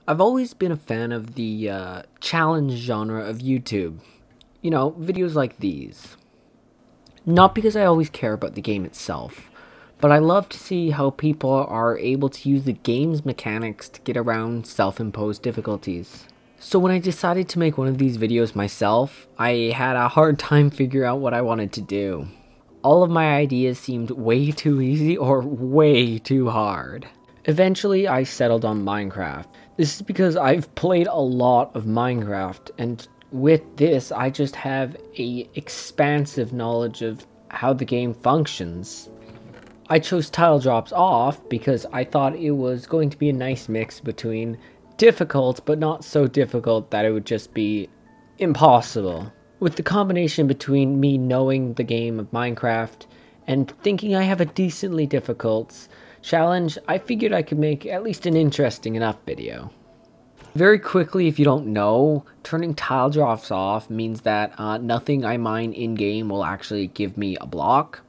I've always been a fan of the challenge genre of YouTube. You know, videos like these. Not because I always care about the game itself, but I love to see how people are able to use the game's mechanics to get around self-imposed difficulties. So when I decided to make one of these videos myself, I had a hard time figuring out what I wanted to do. All of my ideas seemed way too easy or way too hard. Eventually, I settled on Minecraft. This is because I've played a lot of Minecraft, and with this, I just have a expansive knowledge of how the game functions. I chose tile drops off because I thought it was going to be a nice mix between difficult, but not so difficult that it would just be impossible. With the combination between me knowing the game of Minecraft and thinking I have a decently difficult challenge, I figured I could make at least an interesting enough video. Very quickly, if you don't know, turning tile drops off means that nothing I mine in-game will actually give me a block.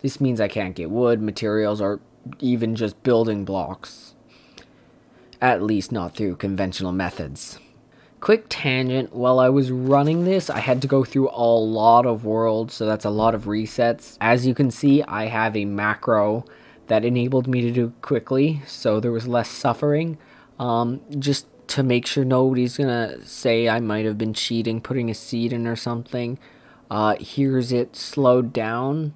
This means I can't get wood, materials, or even just building blocks. At least not through conventional methods. Quick tangent, while I was running this, I had to go through a lot of worlds, so that's a lot of resets. As you can see, I have a macro that enabled me to do quickly, so there was less suffering. Just to make sure nobody's gonna say I might have been cheating, putting a seed in or something. Here's it slowed down.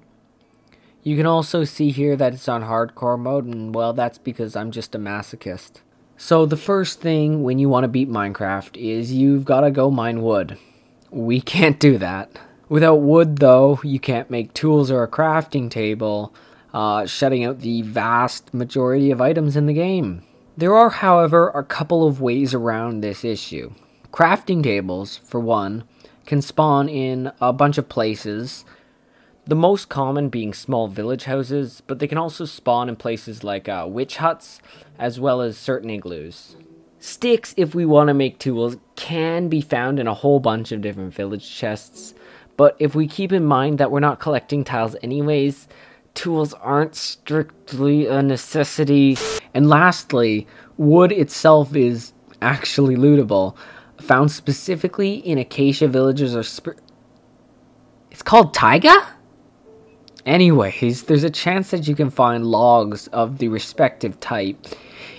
You can also see here that it's on hardcore mode, and well, that's because I'm just a masochist. So the first thing when you want to beat Minecraft is you've got to go mine wood. We can't do that. Without wood, though, you can't make tools or a crafting table, shutting out the vast majority of items in the game. There are, however, a couple of ways around this issue. Crafting tables, for one, can spawn in a bunch of places, the most common being small village houses, but they can also spawn in places like witch huts, as well as certain igloos. Sticks, if we want to make tools, can be found in a whole bunch of different village chests, but if we keep in mind that we're not collecting tiles anyways, tools aren't strictly a necessity. And lastly, wood itself is actually lootable, found specifically in acacia villages or it's called taiga? Anyways, there's a chance that you can find logs of the respective type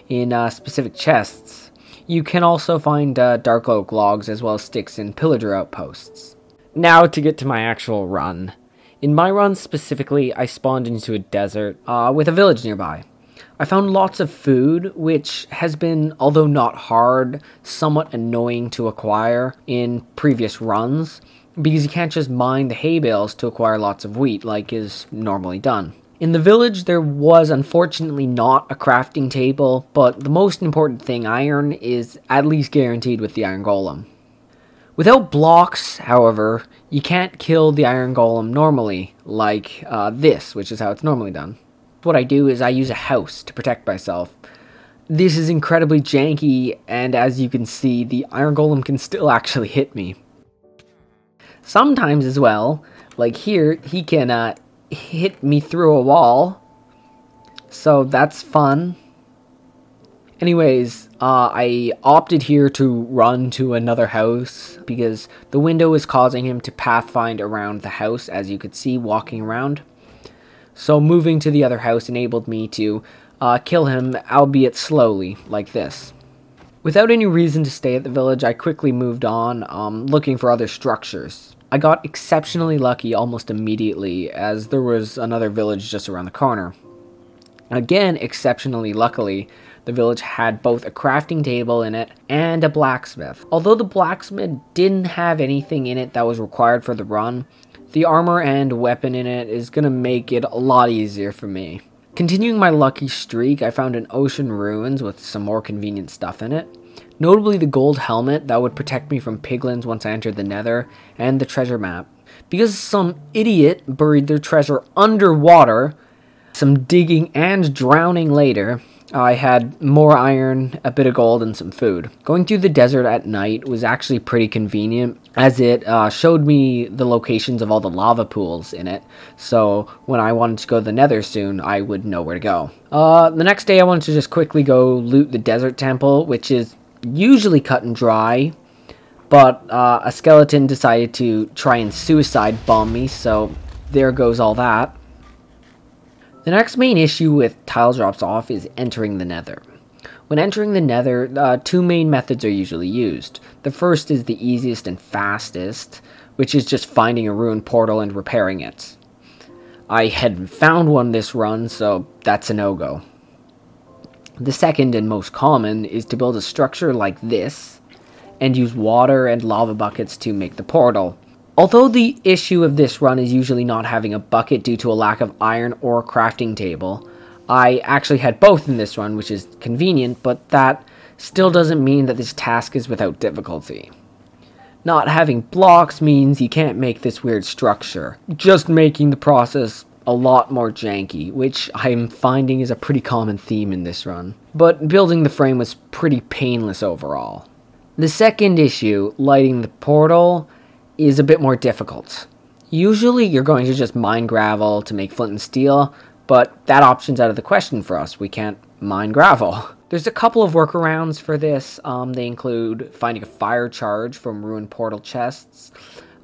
in specific chests. You can also find dark oak logs as well as sticks in pillager outposts. Now to get to my actual run. In my run specifically, I spawned into a desert with a village nearby. I found lots of food, which has been, although not hard, somewhat annoying to acquire in previous runs, because you can't just mine the hay bales to acquire lots of wheat like is normally done. In the village, there was unfortunately not a crafting table, but the most important thing, iron, is at least guaranteed with the iron golem. Without blocks, however, you can't kill the iron golem normally, like this, which is how it's normally done. What I do is I use a house to protect myself. This is incredibly janky, and as you can see, the iron golem can still actually hit me. Sometimes as well, like here, he can hit me through a wall, so that's fun. Anyways, I opted here to run to another house because the window is causing him to pathfind around the house, as you could see walking around. So moving to the other house enabled me to kill him, albeit slowly, like this. Without any reason to stay at the village, I quickly moved on, looking for other structures. I got exceptionally lucky almost immediately, as there was another village just around the corner. Again, exceptionally luckily, the village had both a crafting table in it and a blacksmith. Although the blacksmith didn't have anything in it that was required for the run, the armor and weapon in it is going to make it a lot easier for me. Continuing my lucky streak, I found an ocean ruins with some more convenient stuff in it. Notably the gold helmet that would protect me from piglins once I entered the Nether, and the treasure map. Because some idiot buried their treasure underwater, some digging and drowning later, I had more iron, a bit of gold, and some food. Going through the desert at night was actually pretty convenient, as it showed me the locations of all the lava pools in it, so when I wanted to go to the Nether soon, I would know where to go. The next day I wanted to just quickly go loot the desert temple, which is usually cut and dry, but a skeleton decided to try and suicide bomb me, so there goes all that. The next main issue with tile drops off is entering the Nether. When entering the Nether, two main methods are usually used. The first is the easiest and fastest, which is just finding a ruined portal and repairing it. I had found one this run, so that's a no-go. The second and most common is to build a structure like this and use water and lava buckets to make the portal. Although the issue of this run is usually not having a bucket due to a lack of iron or crafting table, I actually had both in this run, which is convenient, but that still doesn't mean that this task is without difficulty. Not having blocks means you can't make this weird structure, just making the process a lot more janky, which I'm finding is a pretty common theme in this run. But building the frame was pretty painless overall. The second issue, lighting the portal, is a bit more difficult. Usually you're going to just mine gravel to make flint and steel, but that option's out of the question for us. We can't mine gravel. There's a couple of workarounds for this. They include finding a fire charge from ruined portal chests.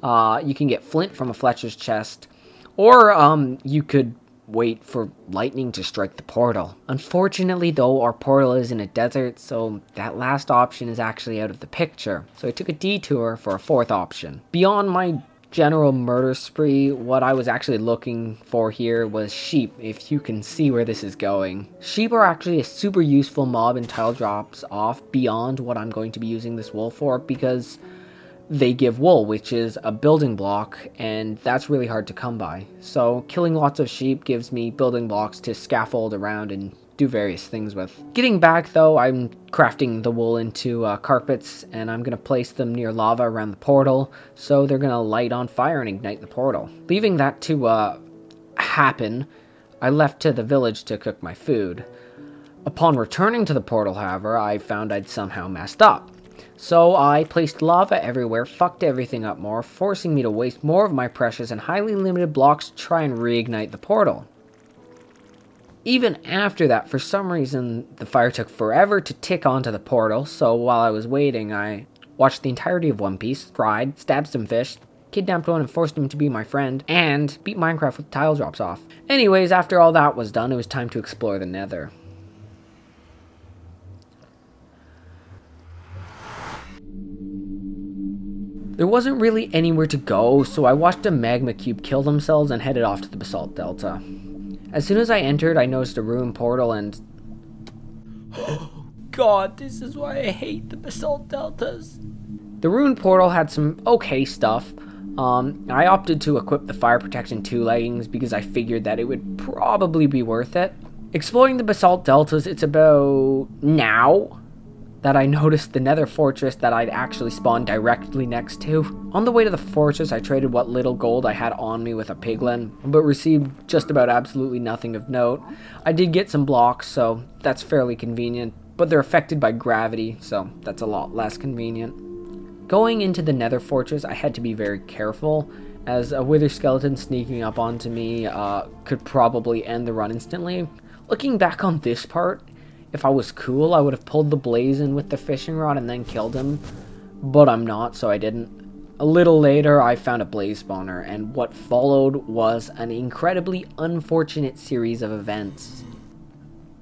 You can get flint from a Fletcher's chest, or you could wait for lightning to strike the portal. Unfortunately though, our portal is in a desert, so that last option is actually out of the picture. So I took a detour for a fourth option. Beyond my general murder spree, what I was actually looking for here was sheep, if you can see where this is going. Sheep are actually a super useful mob in tile drops off beyond what I'm going to be using this wool for, because they give wool, which is a building block, and that's really hard to come by. So killing lots of sheep gives me building blocks to scaffold around and do various things with. Getting back though, I'm crafting the wool into carpets, and I'm going to place them near lava around the portal, so they're going to light on fire and ignite the portal. Leaving that to happen, I left to the village to cook my food. Upon returning to the portal, however, I found I'd somehow messed up. So I placed lava everywhere, fucked everything up more, forcing me to waste more of my precious and highly limited blocks to try and reignite the portal. Even after that, for some reason, the fire took forever to tick onto the portal, so while I was waiting, I watched the entirety of One Piece, cried, stabbed some fish, kidnapped one and forced him to be my friend, and beat Minecraft with tile drops off. Anyways, after all that was done, it was time to explore the Nether. There wasn't really anywhere to go, so I watched a magma cube kill themselves and headed off to the basalt delta. As soon as I entered, I noticed a ruined portal and... God, this is why I hate the basalt deltas. The ruined portal had some okay stuff. I opted to equip the fire protection 2 leggings because I figured that it would probably be worth it. Exploring the basalt deltas, it's about now that I noticed the Nether fortress that I'd actually spawned directly next to. On the way to the fortress, I traded what little gold I had on me with a piglin, but received just about absolutely nothing of note. I did get some blocks, so that's fairly convenient, but they're affected by gravity, so that's a lot less convenient. Going into the Nether fortress, I had to be very careful, as a wither skeleton sneaking up onto me could probably end the run instantly. Looking back on this part, if I was cool, I would have pulled the blaze in with the fishing rod and then killed him, but I'm not, so I didn't. A little later, I found a blaze spawner, and what followed was an incredibly unfortunate series of events.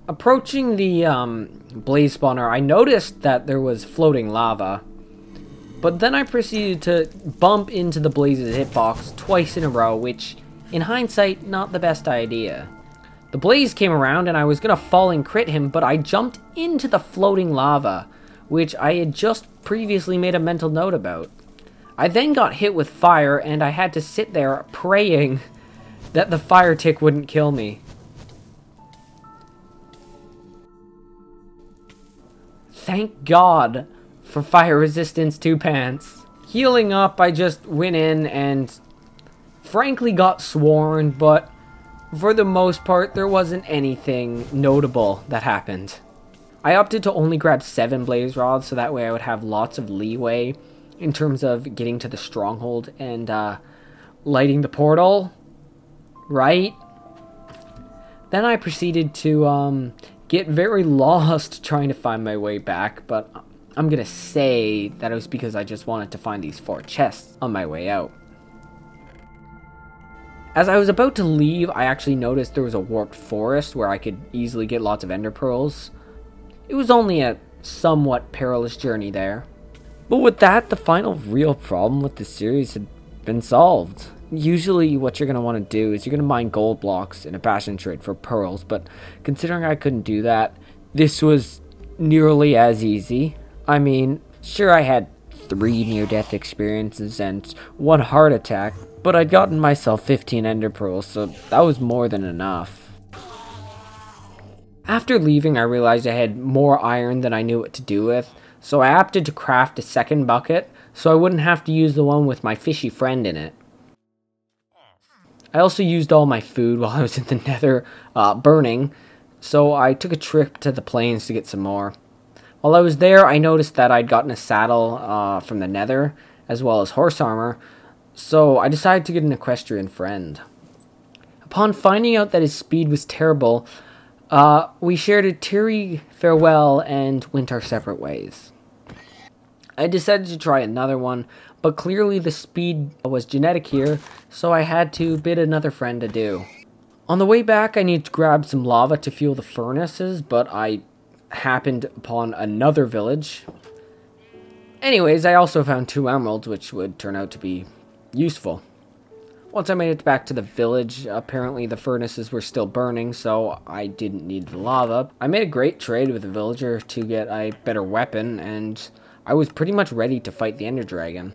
Approaching the blaze spawner, I noticed that there was floating lava, but then I proceeded to bump into the blaze's hitbox twice in a row, which, in hindsight, not the best idea. The blaze came around and I was gonna fall and crit him, but I jumped into the floating lava, which I had just previously made a mental note about. I then got hit with fire and I had to sit there praying that the fire tick wouldn't kill me. Thank God for fire resistance 2 pants. Healing up, I just went in and frankly got swarmed, but for the most part, there wasn't anything notable that happened. I opted to only grab 7 blaze rods, so that way I would have lots of leeway in terms of getting to the stronghold and lighting the portal, right? Then I proceeded to get very lost trying to find my way back, but I'm gonna say that it was because I just wanted to find these 4 chests on my way out. As I was about to leave, I actually noticed there was a warped forest where I could easily get lots of ender pearls. It was only a somewhat perilous journey there. But with that, the final real problem with this series had been solved. Usually what you're going to want to do is you're going to mine gold blocks in a bastion trade for pearls, but considering I couldn't do that, this was nearly as easy. I mean, sure, I had 3 near-death experiences and 1 heart attack, but I'd gotten myself 15 ender pearls, so that was more than enough. After leaving, I realized I had more iron than I knew what to do with, so I opted to craft a second bucket, so I wouldn't have to use the one with my fishy friend in it. I also used all my food while I was in the Nether burning, so I took a trip to the plains to get some more. While I was there, I noticed that I'd gotten a saddle from the Nether, as well as horse armor, so I decided to get an equestrian friend. Upon finding out that his speed was terrible, we shared a teary farewell and went our separate ways. I decided to try another one, but clearly the speed was genetic here, so I had to bid another friend adieu. On the way back, I needed to grab some lava to fuel the furnaces, but I happened upon another village. Anyways, I also found 2 emeralds, which would turn out to be useful. Once I made it back to the village, apparently the furnaces were still burning, so I didn't need the lava. I made a great trade with the villager to get a better weapon, and I was pretty much ready to fight the Ender Dragon.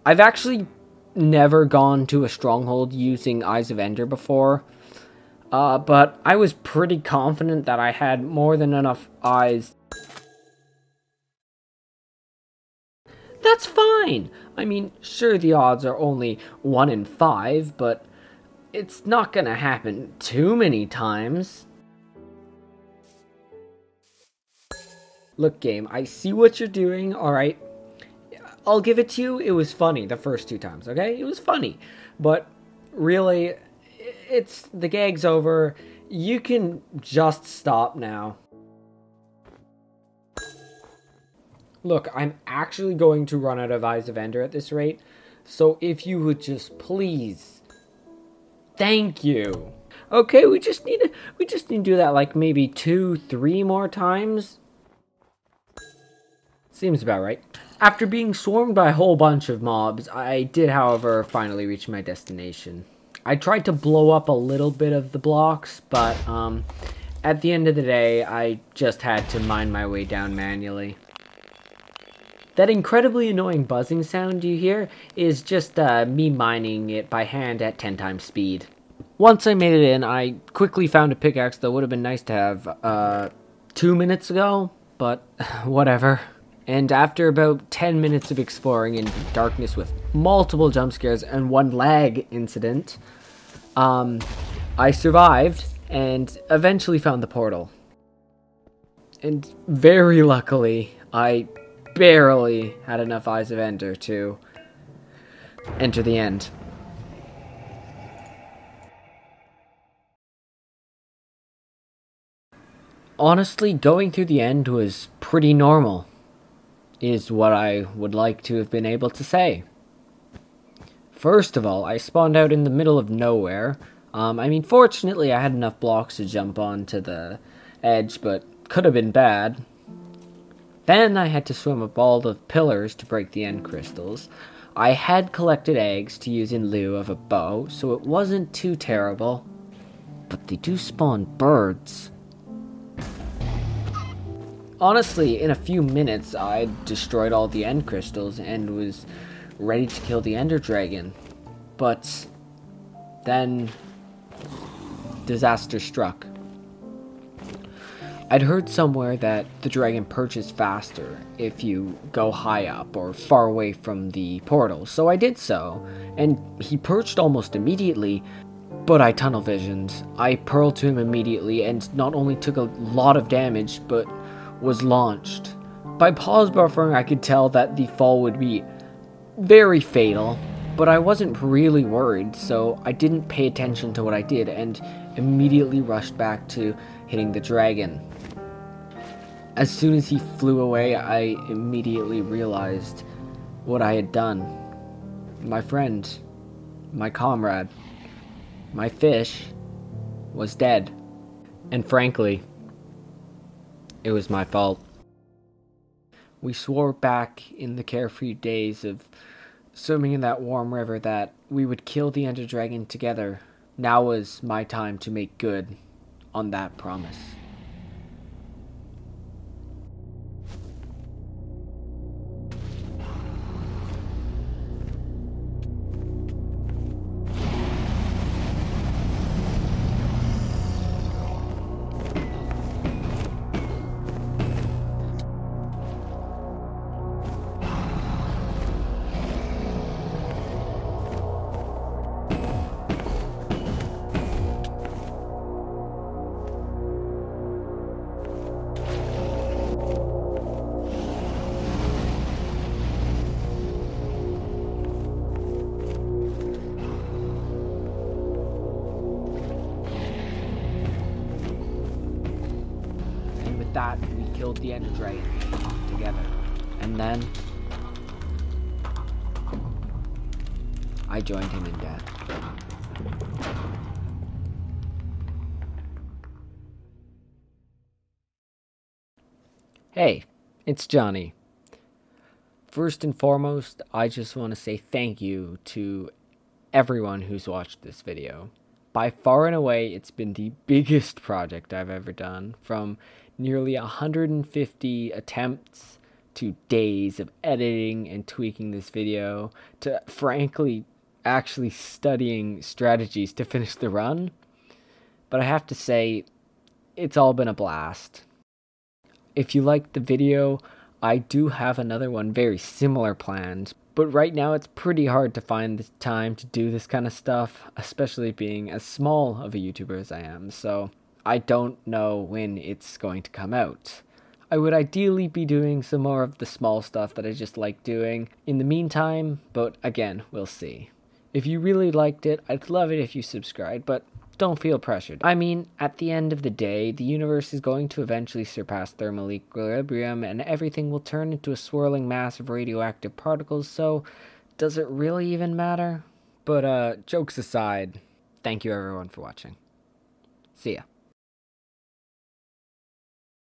I've actually never gone to a stronghold using Eyes of Ender before, but I was pretty confident that I had more than enough eyes. That's fine! I mean, sure, the odds are only 1 in 5, but it's not gonna happen too many times. Look, game, I see what you're doing, alright? I'll give it to you, it was funny the first 2 times, okay? It was funny. But really, the gag's over. You can just stop now. Look, I'm actually going to run out of Eyes of Ender at this rate, so if you would just please, thank you. Okay, we just need to do that like maybe 2-3 more times. Seems about right. After being swarmed by a whole bunch of mobs, I did, however, finally reach my destination. I tried to blow up a little bit of the blocks, but at the end of the day, I just had to mine my way down manually. That incredibly annoying buzzing sound you hear is just me mining it by hand at 10 times speed. Once I made it in, I quickly found a pickaxe that would have been nice to have 2 minutes ago, but whatever. And after about 10 minutes of exploring in darkness with multiple jump scares and 1 lag incident, I survived and eventually found the portal. And very luckily, I barely had enough Eyes of Ender to enter the end. Honestly, going through the end was pretty normal, is what I would like to have been able to say. First of all, I spawned out in the middle of nowhere. I mean, fortunately I had enough blocks to jump onto the edge, but could have been bad. Then I had to swim up all the pillars to break the end crystals. I had collected eggs to use in lieu of a bow, so it wasn't too terrible. But they do spawn birds. Honestly, in a few minutes, I destroyed all the end crystals and was ready to kill the Ender Dragon. But then disaster struck. I'd heard somewhere that the dragon perches faster if you go high up or far away from the portal, so I did so, and he perched almost immediately, but I tunnel visioned. I pearled to him immediately and not only took a lot of damage, but was launched. By pause buffering, I could tell that the fall would be very fatal, but I wasn't really worried, so I didn't pay attention to what I did and immediately rushed back to hitting the dragon. As soon as he flew away, I immediately realized what I had done. My friend, my comrade, my fish was dead. And frankly, it was my fault. We swore back in the carefree days of swimming in that warm river that we would kill the Ender Dragon together. Now was my time to make good on that promise. And with that, we killed the Ender Dragon together. And then I joined him in death. Hey, it's Johnny. First and foremost, I just want to say thank you to everyone who's watched this video. By far and away, it's been the biggest project I've ever done, from nearly 150 attempts to days of editing and tweaking this video, to frankly actually studying strategies to finish the run. But I have to say, it's all been a blast. If you liked the video, I do have another one very similar planned, but right now it's pretty hard to find the time to do this kind of stuff, especially being as small of a YouTuber as I am, so I don't know when it's going to come out. I would ideally be doing some more of the small stuff that I just like doing in the meantime, but again, we'll see. If you really liked it, I'd love it if you subscribed, but don't feel pressured. I mean, at the end of the day, the universe is going to eventually surpass thermal equilibrium and everything will turn into a swirling mass of radioactive particles, so does it really even matter? But jokes aside, thank you everyone for watching. See ya.